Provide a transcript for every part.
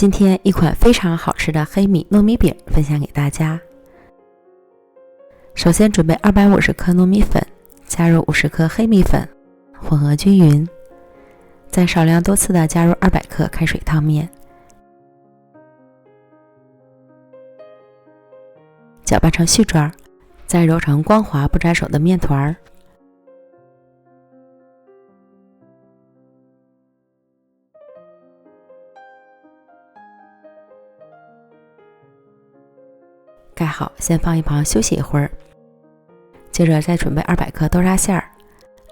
今天一款非常好吃的黑米糯米饼分享给大家。首先准备250克糯米粉，加入50克黑米粉，混合均匀，再少量多次的加入200克开水烫面，搅拌成絮状，再揉成光滑不粘手的面团。盖好，先放一旁休息一会儿。接着再准备200克豆沙馅儿，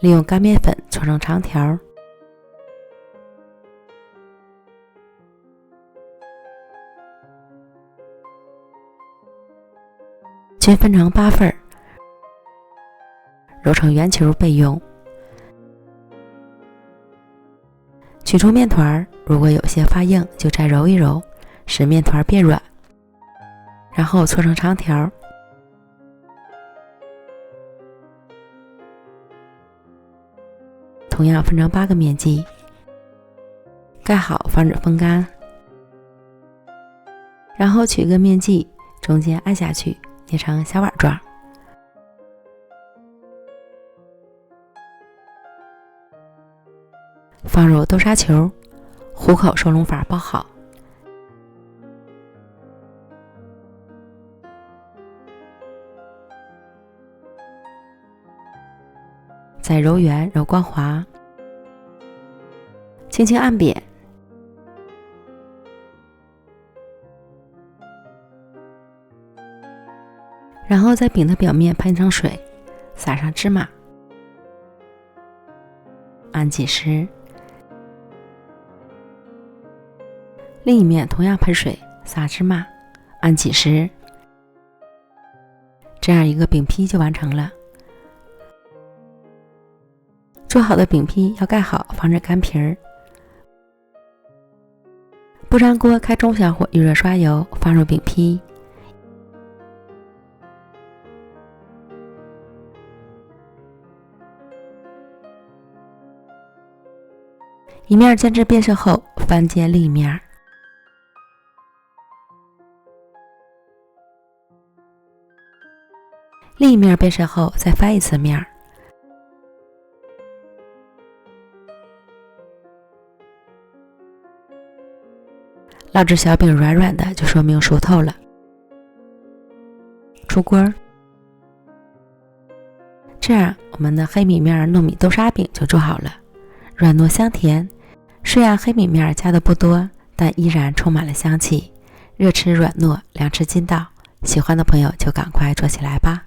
利用干面粉搓成长条，均分成8份，揉成圆球备用。取出面团，如果有些发硬，就再揉一揉，使面团变软。然后搓成长条，同样分成8个面剂，盖好防止风干。然后取一个面剂，中间按下去，捏成小碗状。放入豆沙球，虎口收拢法包好。再揉圆揉光滑，轻轻按扁，然后在饼的表面喷上水，撒上芝麻，按紧实。另一面同样喷水，撒芝麻，按紧实。这样一个饼坯就完成了。做好的饼坯要盖好，防止干皮儿。不粘锅开中小火，预热刷油，放入饼坯。一面煎至变色后，翻煎另一面。另一面变色后，再翻一次面。烙至小饼软软的，就说明熟透了。出锅，这样我们的黑米面糯米豆沙饼就做好了，软糯香甜。虽然黑米面加的不多，但依然充满了香气，热吃软糯，凉吃筋道。喜欢的朋友就赶快做起来吧。